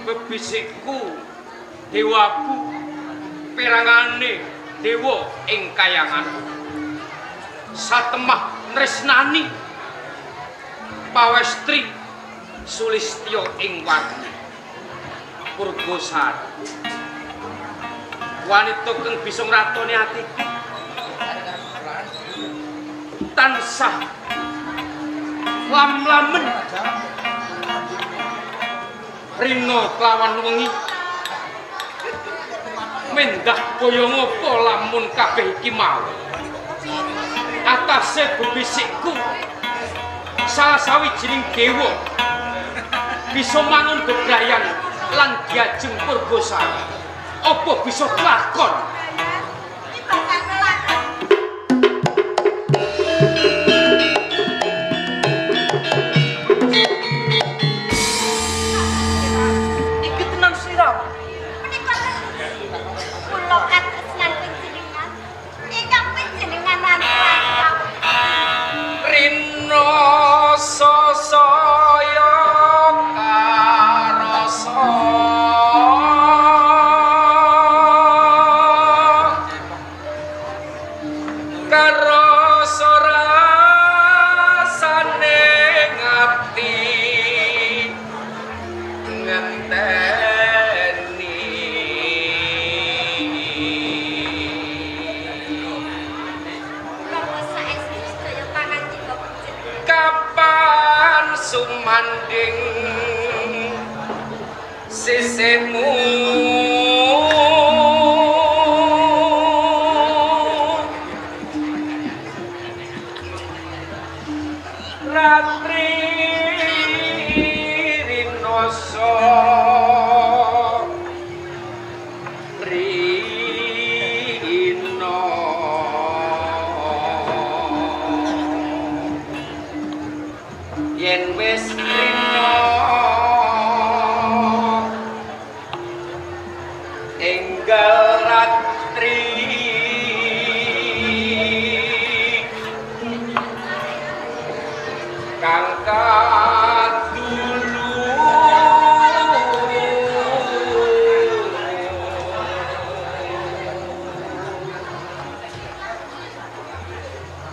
Bebisikku dewaku perangane dewa ing kayangan satemah tresnani pawestri sulistya ing warni Purbasari wanita kang bisa ngratoni atiku tansah lam-lamen rina kelawan wengi mendah kaya ngapa lamun kabeh iki mau atase bebisikku salah sawijining dewa bisa mangun bebrayan lan diajeng Purbasari apa bisa kelakon sumanding sisihmu ratri rinoso yen wis rina enggal ratri kang kadulu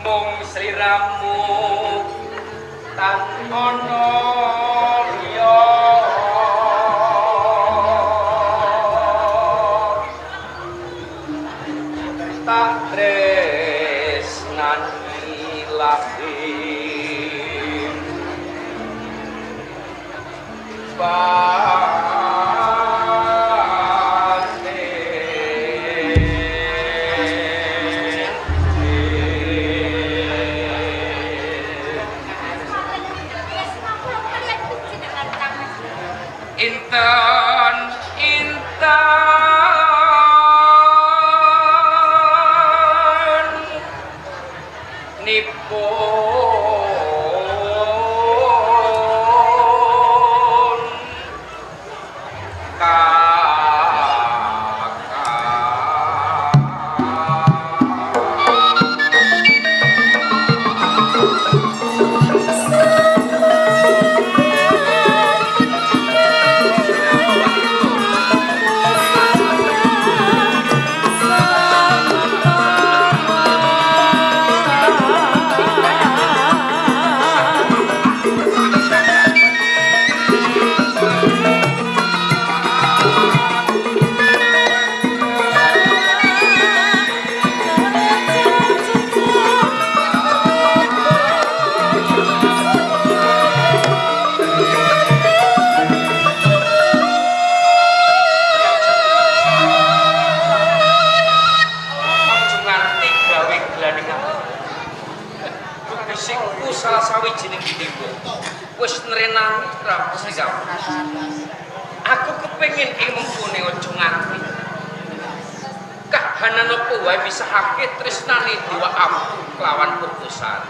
mung sliramu tan ono liya tak tresnani lahir intan nipun salah sawijining dewa wis nrenang Prabu Srikawati. Aku kepengin ing mengkone aja nganti kahanan apa wae misahake tresnane Dewa Apu kelawan Purwosan.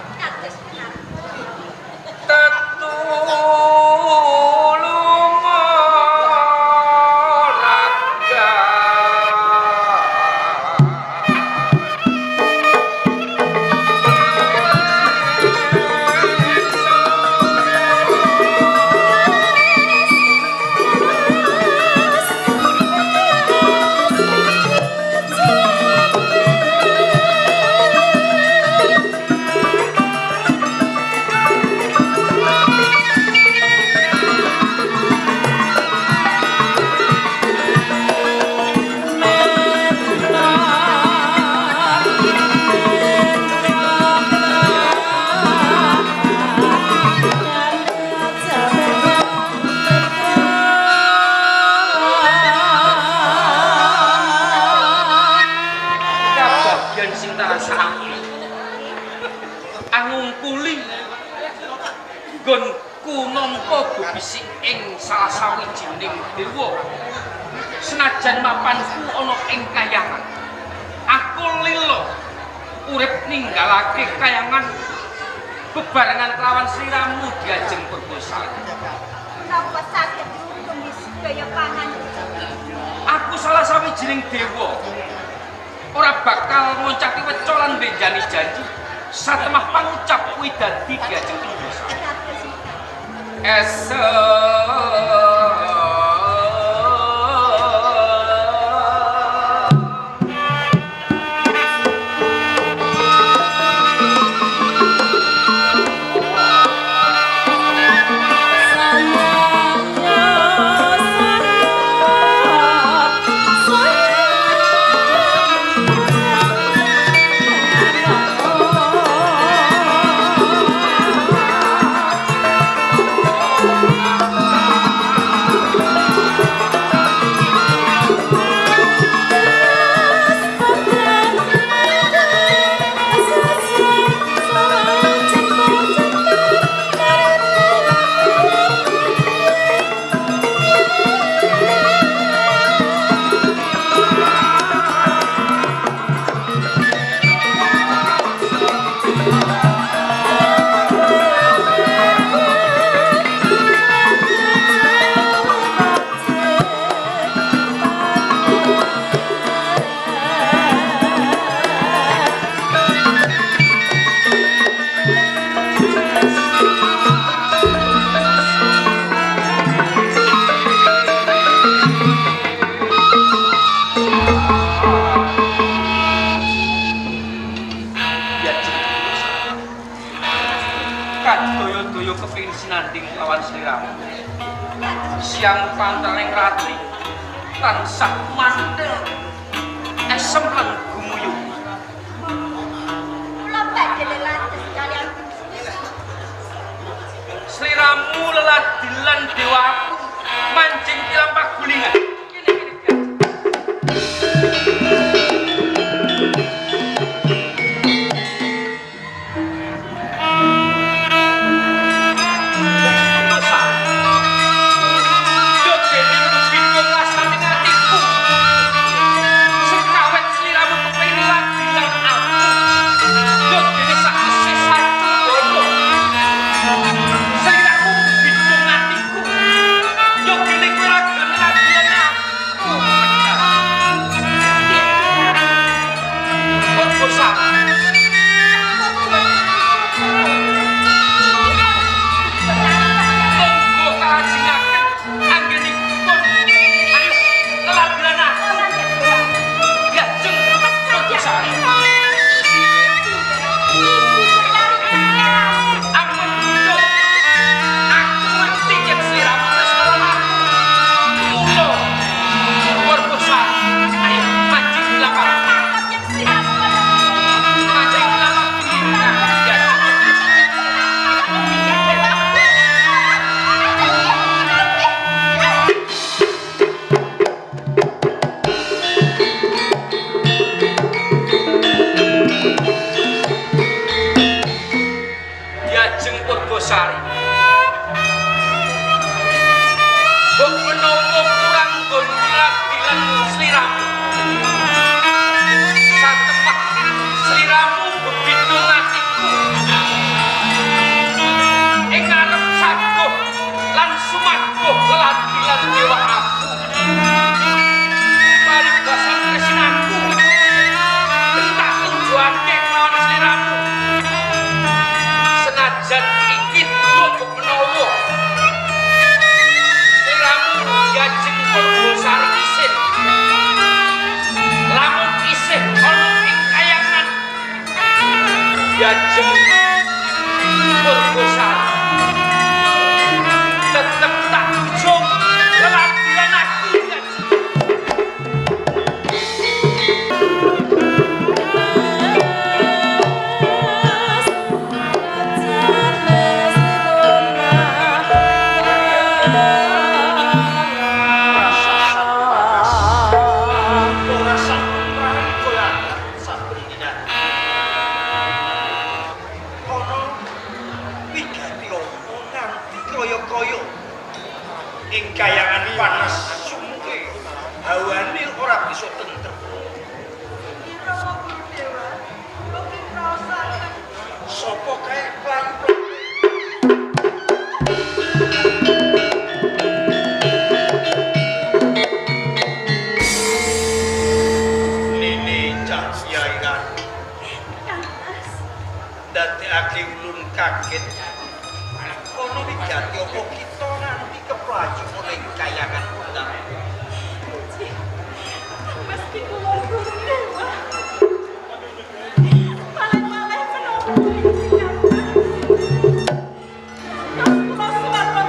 Senajan mapanku ana ing kayangan, aku lilo urip ninggalake kayangan bebarengan kelawan sliramu diajeng Purwosan. Napa saged diutung sedaya pangan? Aku salah sawijining dewa, ora bakal ngoncaki weca lan mbenjani janji satemah pangucap kuwi dadi diajeng Purwosan. Siang pantaring ratri tansah mandel esem lan gumuyung. Kula badhe lelates kaliyan Sliramu leladilan dewaku mancing tilam pagulingan. Diajeng Purwosari tetep tak jom latihan aku kayangan panas sungke hawane ora bisa tentrem sapa kae pelan-pelan Nini cah Kyai kan dadekake ulun kaget kono wigati apa kita nanti keplayu oleh kayangan undang Meski kula guru dewa. Malih-malih menapa iki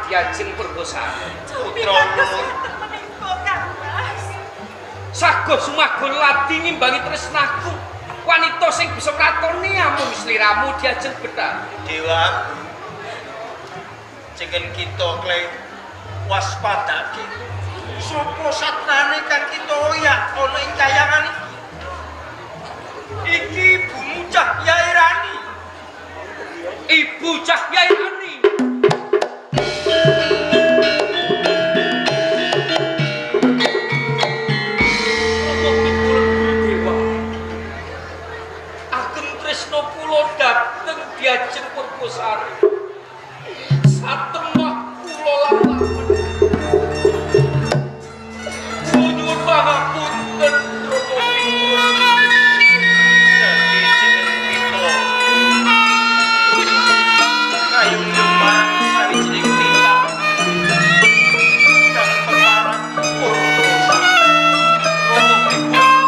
Diajeng Purwosari putra sagot sumagon ladi ngimbangi tresnaku wanita sing bisa ngatoni amung sliramu Diajeng Betar Dewa jengen kita klei waspadake sapa satrane kang kita oyak ana ing kayangan iki Ibu Cahyai Rani Ibu Cahyai Rani Diajeng Purwosari satemah kula lawan nyuwun pangapunten dadi jeneng kita kayung lembaran sawijining titah kang pemarang Purwosari Romo Ibu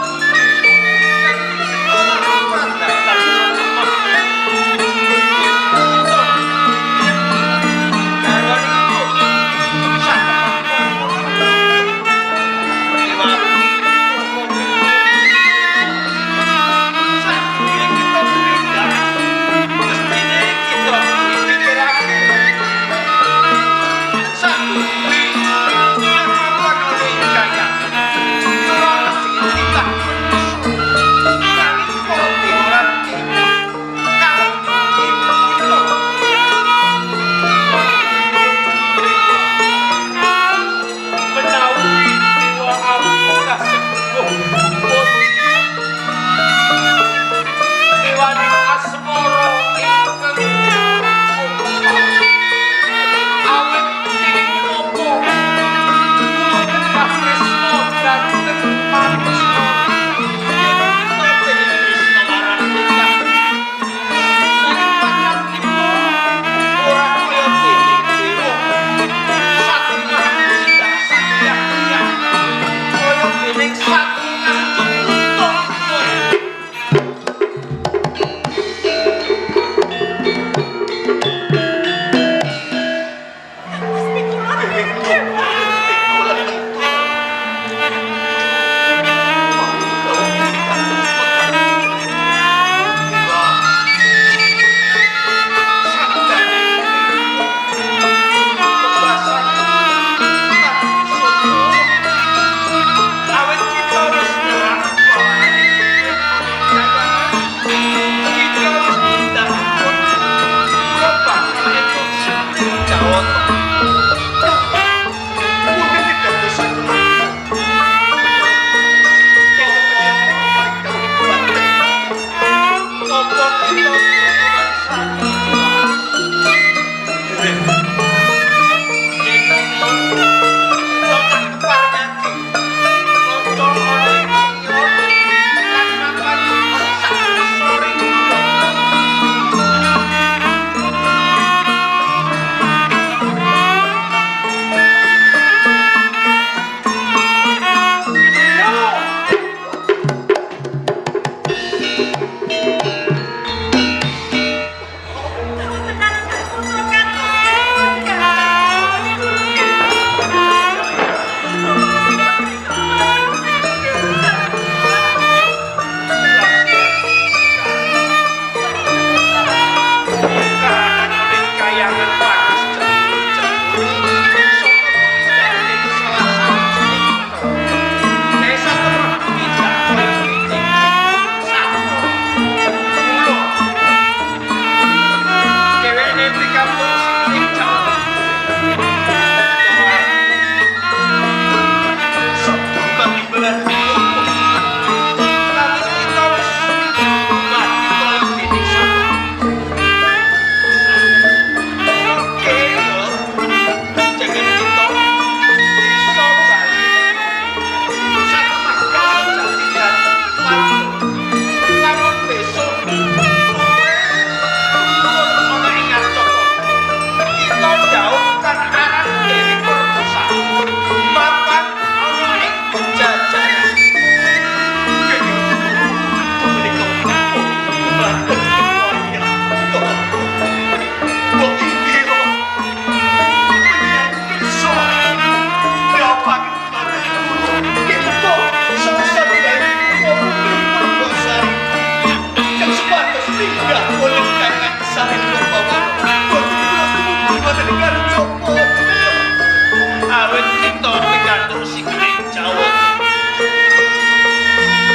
awit kita pikantuk sikile Jawa.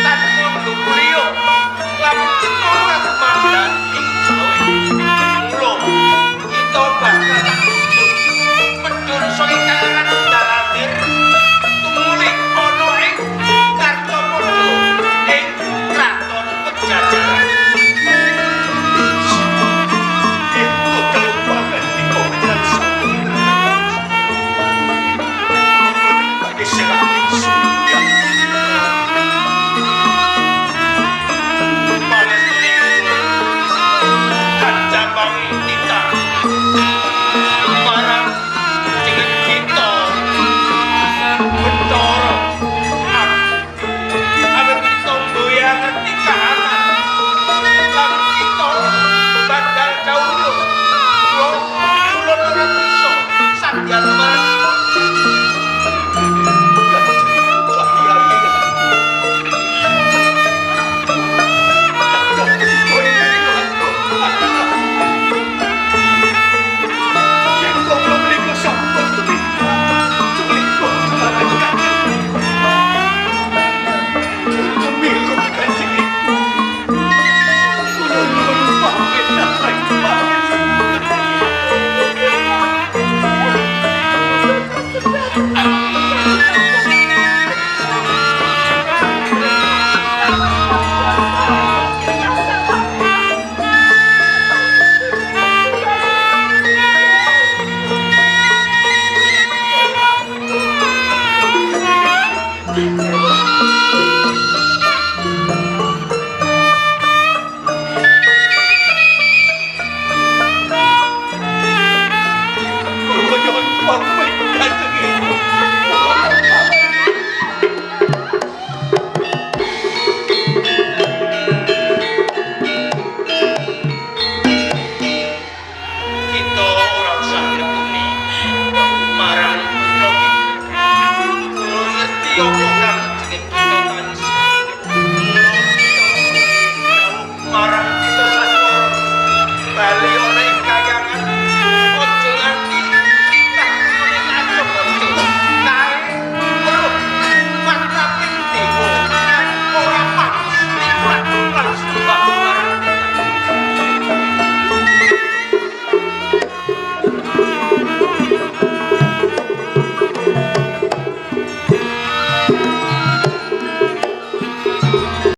Tanpa luliyo lamun kita ora mandan ing Jawa. Mula kita bakal medun soing kalangan dalatir tumuli ana ing Kartopodo ing Kraton Pejajaran. Itu kelupakan di komentar satu bagi selain surga Palestina kancabangi kita marang jeneng kita Bentoro awet kita doya ngerti kahanan lan kita bakal dawuh kula ora bisa sandyan marang Thank you.